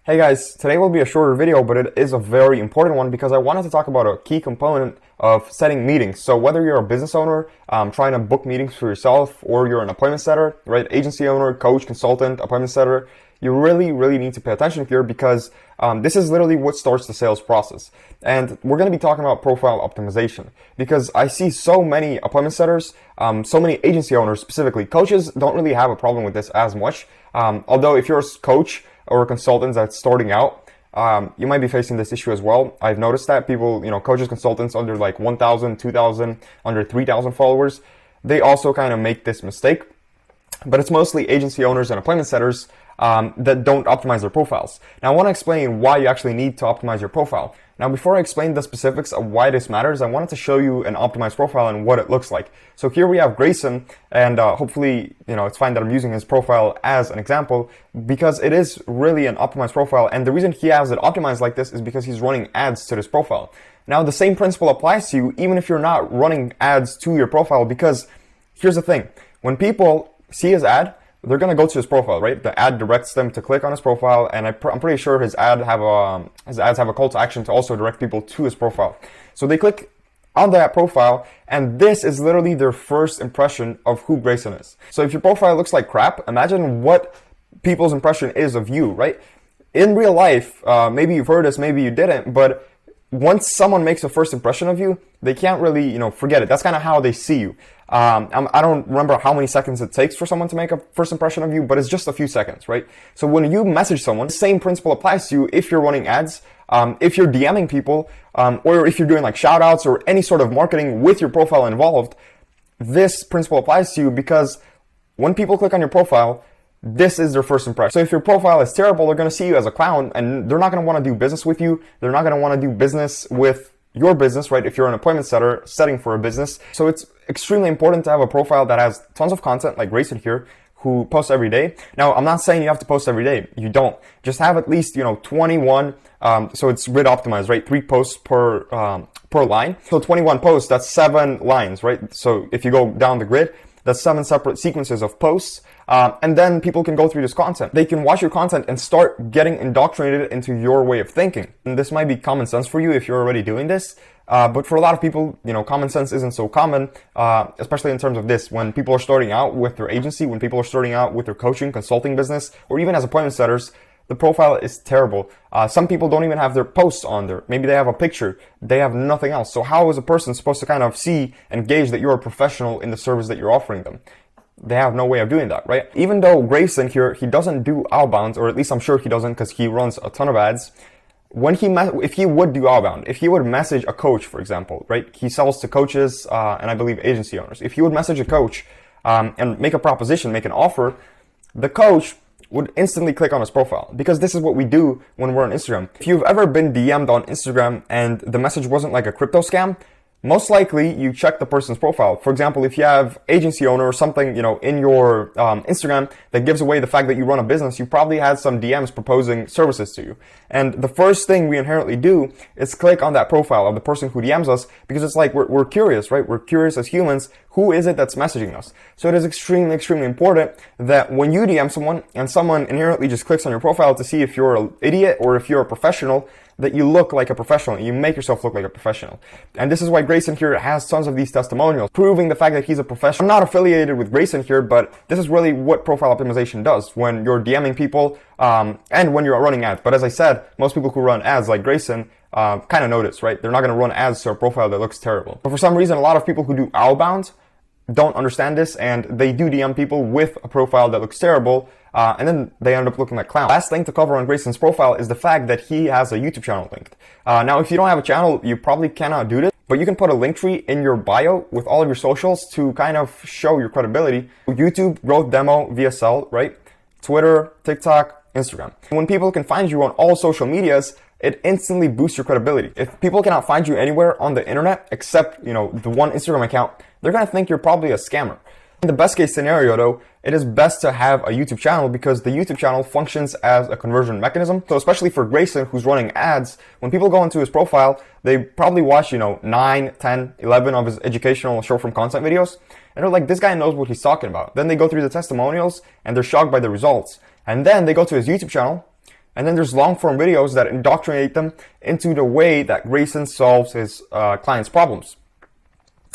Hey guys, today will be a shorter video, but it is a very important one because I wanted to talk about a key component of setting meetings. So whether you're a business owner, trying to book meetings for yourself, or you're an appointment setter, right? Agency owner, coach, consultant, appointment setter, you really need to pay attention here because this is literally what starts the sales process. And we're going to be talking about profile optimization because I see so many appointment setters, so many agency owners specifically. Coaches don't really have a problem with this as much. Although if you're a coach or a consultant that's starting out, you might be facing this issue as well. I've noticed that people, coaches, consultants under like 1,000, 2,000, under 3,000 followers, they also kind of make this mistake. But it's mostly agency owners and appointment setters that don't optimize their profiles. Now, I want to explain why you actually need to optimize your profile. Now, before I explain the specifics of why this matters, I wanted to show you an optimized profile and what it looks like. So here we have Grayson, and hopefully, it's fine that I'm using his profile as an example because it is really an optimized profile. And the reason he has it optimized like this is because he's running ads to this profile. Now, the same principle applies to you even if you're not running ads to your profile, because here's the thing. When people see his ad, they're going to go to his profile, right? The ad directs them to click on his profile, and I'm pretty sure his ads have a call to action to also direct people to his profile. So they click on that profile, and this is literally their first impression of who Grayson is. So if your profile looks like crap, imagine what people's impression is of you, right? In real life, maybe you've heard this, maybe you didn't, but once someone makes a first impression of you, they can't really, forget it. That's kind of how they see you. I don't remember how many seconds it takes for someone to make a first impression of you, but it's just a few seconds, right? So when you message someone, the same principle applies to you if you're running ads, if you're DMing people, or if you're doing like shout outs or any sort of marketing with your profile involved. This principle applies to you because when people click on your profile, this is their first impression. So if your profile is terrible, they're going to see you as a clown and they're not going to want to do business with you. They're not going to want to do business with your business, right? If you're an appointment setter setting for a business. So it's extremely important to have a profile that has tons of content like Grayson here, who posts every day. Now, I'm not saying you have to post every day. You don't. Just have at least, 21, so it's grid optimized, right? 3 posts per line. So 21 posts, that's 7 lines, right? So if you go down the grid, that's 7 separate sequences of posts. And then people can go through this content. They can watch your content and start getting indoctrinated into your way of thinking. And this might be common sense for you if you're already doing this. But for a lot of people, common sense isn't so common, especially in terms of this. When people are starting out with their agency, when people are starting out with their coaching, consulting business, or even as appointment setters, the profile is terrible. Some people don't even have their posts on there. Maybe they have a picture. They have nothing else. So how is a person supposed to kind of see and gauge that you're a professional in the service that you're offering them? They have no way of doing that, right? Even though Grayson here, he doesn't do outbound, or at least I'm sure he doesn't because he runs a ton of ads. If he would do outbound, if he would message a coach, for example, right? He sells to coaches and I believe agency owners. If he would message a coach and make a proposition, make an offer, the coach would instantly click on his profile because this is what we do when we're on Instagram. If you've ever been DM'd on Instagram and the message wasn't like a crypto scam, most likely you check the person's profile. For example, if you have agency owner or something, in your Instagram that gives away the fact that you run a business, you probably had some DMs proposing services to you. And the first thing we inherently do is click on that profile of the person who DMs us because it's like we're curious, right? We're curious as humans. Who is it that's messaging us? So it is extremely important that when you DM someone and someone inherently just clicks on your profile to see if you're an idiot or if you're a professional, that you look like a professional. You make yourself look like a professional. And this is why Grayson here has tons of these testimonials, proving the fact that he's a professional. I'm not affiliated with Grayson here, but this is really what profile optimization does when you're DMing people and when you're running ads. But as I said, most people who run ads like Grayson kind of notice, right? They're not going to run ads to a profile that looks terrible. But for some reason, a lot of people who do outbound don't understand this, and they do DM people with a profile that looks terrible, and then they end up looking like clowns. Last thing to cover on Grayson's profile is the fact that he has a YouTube channel linked. Now, if you don't have a channel, you probably cannot do this, but you can put a link tree in your bio with all of your socials to kind of show your credibility. YouTube, Growth Demo, VSL, right? Twitter, TikTok, Instagram. When people can find you on all social medias, it instantly boosts your credibility. If people cannot find you anywhere on the internet except, the one Instagram account, they're going to think you're probably a scammer. In the best case scenario though, it is best to have a YouTube channel because the YouTube channel functions as a conversion mechanism. So especially for Grayson, who's running ads, when people go into his profile, they probably watch, 9, 10, 11 of his educational short form content videos. And they're like, this guy knows what he's talking about. Then they go through the testimonials and they're shocked by the results. And then they go to his YouTube channel And then there's long form videos that indoctrinate them into the way that Grayson solves his clients' problems.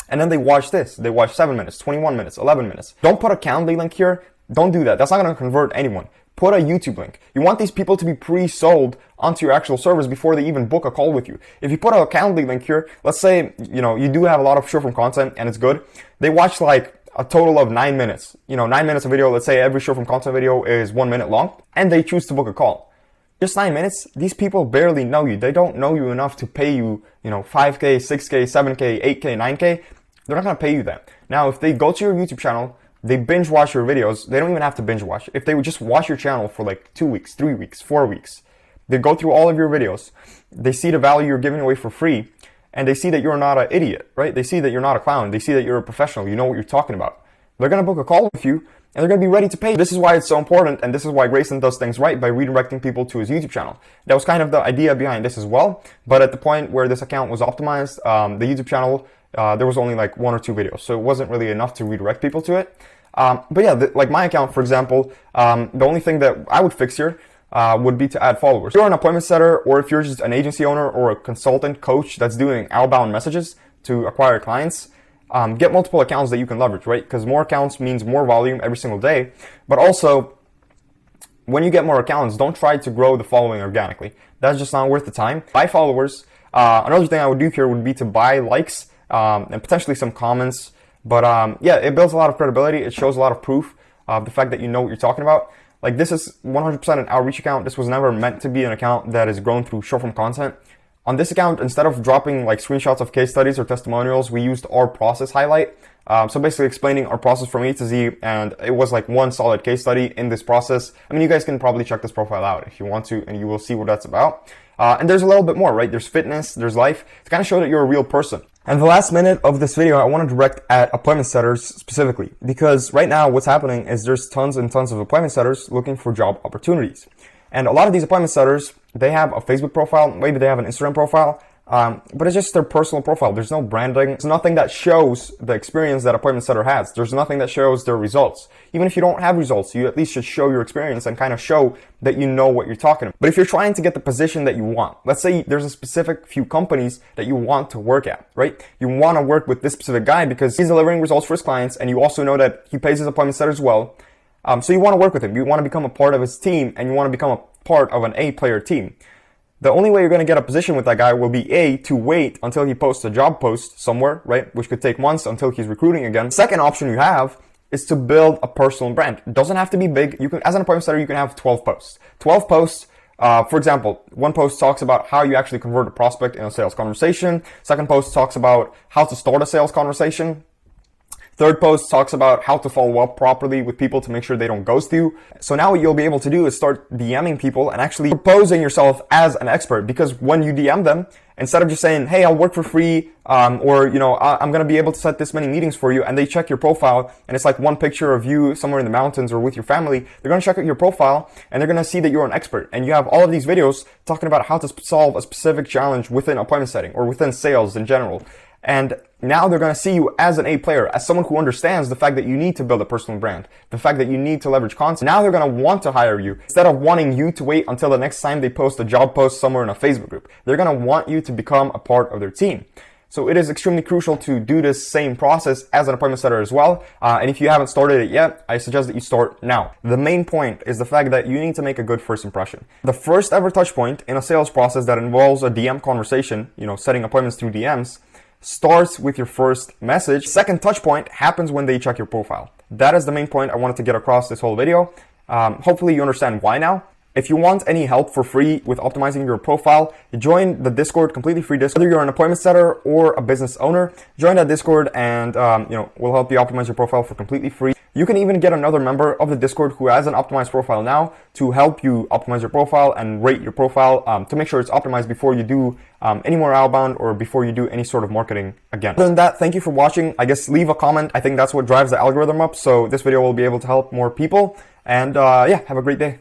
And then they watch this. They watch 7 minutes, 21 minutes, 11 minutes. Don't put a Calendly link here. Don't do that. That's not going to convert anyone. Put a YouTube link. You want these people to be pre-sold onto your actual service before they even book a call with you. If you put a Calendly link here, let's say, you do have a lot of short form content and it's good. They watch like a total of 9 minutes. 9 minutes of video. Let's say every short form content video is 1 minute long and they choose to book a call. Just 9 minutes, these people barely know you. They don't know you enough to pay you, 5K, 6K, 7K, 8K, 9K. They're not going to pay you that. Now, if they go to your YouTube channel, they binge watch your videos, they don't even have to binge watch. If they would just watch your channel for like 2 weeks, 3 weeks, 4 weeks, they go through all of your videos, they see the value you're giving away for free, and they see that you're not an idiot, right? They see that you're not a clown. They see that you're a professional. You know what you're talking about. They're going to book a call with you, and they're going to be ready to pay. This is why it's so important, and this is why Grayson does things right by redirecting people to his YouTube channel. That was kind of the idea behind this as well, but at the point where this account was optimized, the YouTube channel, there was only like 1 or 2 videos, so it wasn't really enough to redirect people to it. But yeah, like my account, for example, the only thing that I would fix here would be to add followers. If you're an appointment setter, or if you're just an agency owner or a consultant coach that's doing outbound messages to acquire clients, get multiple accounts that you can leverage, right? Because more accounts means more volume every single day. But also, when you get more accounts, don't try to grow the following organically. That's just not worth the time. Buy followers. Another thing I would do here would be to buy likes and potentially some comments. But yeah, it builds a lot of credibility. It shows a lot of proof of the fact that you know what you're talking about. Like, this is 100% an outreach account. This was never meant to be an account that is grown through short form content. On this account, instead of dropping like screenshots of case studies or testimonials, we used our process highlight. So basically explaining our process from A to Z, and it was like one solid case study in this process. I mean, you guys can probably check this profile out if you want to, and you will see what that's about. And there's a little bit more, right? There's fitness, there's life, to kind of show that you're a real person. And the last minute of this video, I want to direct at appointment setters specifically, because right now what's happening is there's tons and tons of appointment setters looking for job opportunities. And a lot of these appointment setters, they have a Facebook profile, maybe they have an Instagram profile, but it's just their personal profile. There's no branding. There's nothing that shows the experience that appointment setter has. There's nothing that shows their results. Even if you don't have results, you at least should show your experience and kind of show that you know what you're talking about. But if you're trying to get the position that you want, let's say there's a specific few companies that you want to work at, right? You want to work with this specific guy because he's delivering results for his clients, and you also know that he pays his appointment setters well. So you want to work with him. You want to become a part of his team, and you want to become a part of an A-player team. The only way you're going to get a position with that guy will be A, to wait until he posts a job post somewhere, right? Which could take months until he's recruiting again. Second option you have is to build a personal brand. It doesn't have to be big. You can, as an appointment setter, you can have 12 posts. 12 posts, for example, one post talks about how you actually convert a prospect in a sales conversation. Second post talks about how to start a sales conversation. Third post talks about how to follow up properly with people to make sure they don't ghost you. So now what you'll be able to do is start DMing people and actually proposing yourself as an expert, because when you DM them, instead of just saying, hey, I'll work for free, or, I'm going to be able to set this many meetings for you, and they check your profile and it's like one picture of you somewhere in the mountains or with your family, they're going to check out your profile and they're going to see that you're an expert. And you have all of these videos talking about how to solve a specific challenge within appointment setting or within sales in general. And now they're going to see you as an A player, as someone who understands the fact that you need to build a personal brand, the fact that you need to leverage content. Now they're going to want to hire you instead of wanting you to wait until the next time they post a job post somewhere in a Facebook group. They're going to want you to become a part of their team. So it is extremely crucial to do this same process as an appointment setter as well. And if you haven't started it yet, I suggest that you start now. The main point is the fact that you need to make a good first impression. The first ever touch point in a sales process that involves a DM conversation, setting appointments through DMs, starts with your first message. Second touch point happens when they check your profile. That is the main point I wanted to get across this whole video. Hopefully you understand why now. If you want any help for free with optimizing your profile, join the Discord, completely free Discord. Whether you're an appointment setter or a business owner, join that Discord and we'll help you optimize your profile for completely free. You can even get another member of the Discord who has an optimized profile now to help you optimize your profile and rate your profile to make sure it's optimized before you do any more outbound or before you do any sort of marketing again. Other than that, thank you for watching. I guess leave a comment. I think that's what drives the algorithm up, so this video will be able to help more people. And yeah, have a great day.